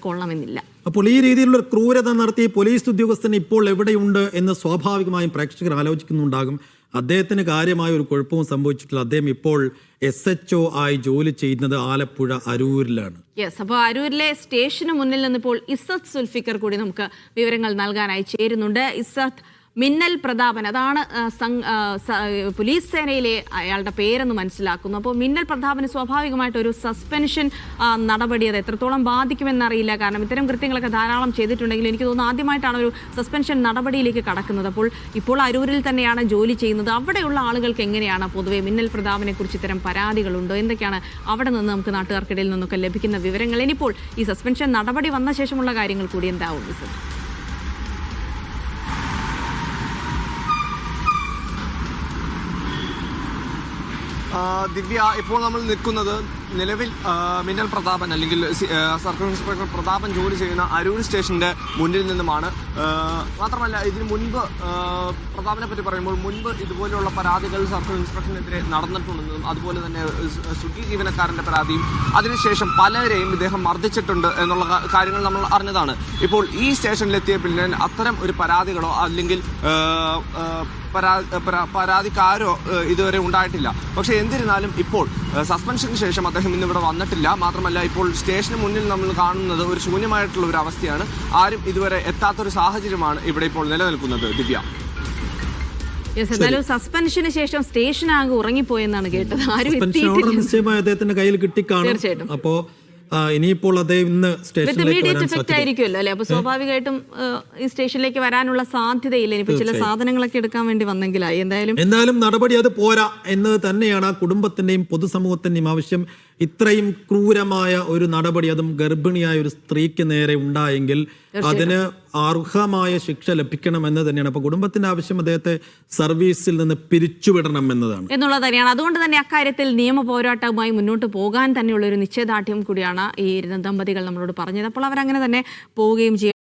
കൊള്ളണമെന്നില്ല. അപ്പോൾ ഈ രീതിയിലുള്ള ക്രൂരത നടത്തിയ പോലീസ് ഉദ്യോഗസ്ഥൻ ഇപ്പോൾ എവിടെയുണ്ട് എന്ന് സ്വാഭാവികമായും പ്രേക്ഷകർ ആലോചിക്കുന്നുണ്ടാകും. അദ്ദേഹത്തിന് കാര്യമായ ഒരു കുഴപ്പവും സംഭവിച്ചിട്ടില്ല. അദ്ദേഹം ഇപ്പോൾ SHO ആയി ജോലി ചെയ്യുന്നത് ആലപ്പുഴ അരൂരിലാണ്. അപ്പോൾ അരൂരിലെ സ്റ്റേഷന് മുന്നിൽ നിന്നിപ്പോൾ ഇസ്സത്ത് സുൽഫിക്കർ കൂടി നമുക്ക് വിവരങ്ങൾ നൽകാനായി ചേരുന്നുണ്ട്. ഇസ്സത്ത്, മിന്നൽ പ്രതാപൻ, അതാണ് പോലീസ് സേനയിലെ അയാളുടെ പേരെന്ന് മനസ്സിലാക്കുന്നു. അപ്പോൾ മിന്നൽ പ്രതാപന് സ്വാഭാവികമായിട്ടൊരു സസ്പെൻഷൻ നടപടി അത് എത്രത്തോളം ബാധിക്കുമെന്നറിയില്ല. കാരണം ഇത്തരം കൃത്യങ്ങളൊക്കെ ധാരാളം ചെയ്തിട്ടുണ്ടെങ്കിലും എനിക്ക് തോന്നുന്നു ആദ്യമായിട്ടാണ് ഒരു സസ്പെൻഷൻ നടപടിയിലേക്ക് കടക്കുന്നത്. ഇപ്പോൾ അരൂരിൽ തന്നെയാണ് ജോലി ചെയ്യുന്നത്. അവിടെയുള്ള ആളുകൾക്ക് എങ്ങനെയാണ് പൊതുവെ മിന്നൽ പ്രതാപനെ കുറിച്ച് ഇത്തരം പരാതികളുണ്ടോ? എന്തൊക്കെയാണ് അവിടെ നിന്ന് നമുക്ക് നാട്ടുകാർക്കിടയിൽ നിന്നൊക്കെ ലഭിക്കുന്ന വിവരങ്ങൾ? ഇനിയിപ്പോൾ ഈ സസ്പെൻഷൻ നടപടി വന്ന ശേഷമുള്ള കാര്യങ്ങൾ കൂടി എന്താവും? ദിവ്യ, ഇപ്പോൾ നമ്മൾ നിൽക്കുന്നത് നിലവിൽ മിന്നൽ പ്രതാപൻ അല്ലെങ്കിൽ സർക്കിൾ ഇൻസ്പെക്ടർ പ്രതാപൻ ജോലി ചെയ്യുന്ന അരൂർ സ്റ്റേഷന്റെ മുന്നിൽ നിന്നുമാണ്. മാത്രമല്ല, ഇതിന് മുൻപ് പ്രതാപനെ പറ്റി പറയുമ്പോൾ മുൻപ് ഇതുപോലെയുള്ള പരാതികൾ സർക്കിൾ ഇൻസ്പെക്ടറിനെതിരെ നടന്നിട്ടുണ്ടെന്നും അതുപോലെ തന്നെ സ്വിഗ്ഗി ജീവനക്കാരന്റെ പരാതിയും അതിനുശേഷം പലരെയും ഇദ്ദേഹം മർദ്ദിച്ചിട്ടുണ്ട് എന്നുള്ള കാര്യങ്ങൾ നമ്മൾ അറിഞ്ഞതാണ്. ഇപ്പോൾ ഈ സ്റ്റേഷനിലെത്തിയ പിന്നെ അത്തരം ഒരു പരാതികളോ അല്ലെങ്കിൽ പരാതിക്കാരോ ഇതുവരെ ഉണ്ടായിട്ടില്ല. പക്ഷേ എന്നിരുന്നാലും ഇപ്പോൾ സസ്പെൻഷന് ശേഷം അദ്ദേഹം ഇന്നിവിടെ വന്നിട്ടില്ല. മാത്രമല്ല, ഇപ്പോൾ സ്റ്റേഷന് മുന്നിൽ നമ്മൾ കാണുന്നത് ഒരു ശൂന്യമായിട്ടുള്ള ഒരു അവസ്ഥയാണ്. ആരും ഇതുവരെ എത്താത്തൊരു സാഹചര്യമാണ് ഇവിടെ ഇപ്പോൾ നിലനിൽക്കുന്നത്. ദിവ്യ, സസ്പെൻഷന് ശേഷം സ്റ്റേഷൻ ആകെ ഉറങ്ങിപ്പോയെന്നാണ് കേട്ടത്. ആരും നിശ്ചയമായി അദ്ദേഹത്തിന്റെ കയ്യിൽ കിട്ടിക്കാണും. അപ്പോ ഇനിയിപ്പോൾ അദ്ദേഹം ഇന്ന് എഫക്റ്റ് ആയിരിക്കുമല്ലോ അല്ലെ? അപ്പൊ സ്വാഭാവികമായിട്ടും ഈ സ്റ്റേഷനിലേക്ക് വരാനുള്ള സാധ്യതയില്ല. ഇനിയിപ്പോ ചില സാധനങ്ങളൊക്കെ എടുക്കാൻ വേണ്ടി വന്നെങ്കിലായി. എന്തായാലും നടപടി അത് പോരാ എന്നത് തന്നെയാണ് ആ കുടുംബത്തിന്റെയും പൊതുസമൂഹത്തിന്റെയും ആവശ്യം. ഇത്രയും ക്രൂരമായ ഒരു നടപടി, അതും ഗർഭിണിയായ ഒരു സ്ത്രീക്ക് നേരെ ഉണ്ടായെങ്കിൽ അതിന് അർഹമായ ശിക്ഷ ലഭിക്കണമെന്ന് തന്നെയാണ്. അപ്പൊ കുടുംബത്തിന്റെ ആവശ്യം അദ്ദേഹത്തെ സർവീസിൽ നിന്ന് പിരിച്ചുവിടണം എന്നുള്ളത് തന്നെയാണ്. അതുകൊണ്ട് തന്നെ അക്കാര്യത്തിൽ നിയമ പോരാട്ടവുമായി മുന്നോട്ട് പോകാൻ തന്നെയുള്ള ഒരു നിശ്ചയദാർഢ്യം കൂടിയാണ് ഈ ദമ്പതികൾ നമ്മളോട് പറഞ്ഞത്. അപ്പോൾ അവരങ്ങനെ തന്നെ പോവുകയും ചെയ്യും.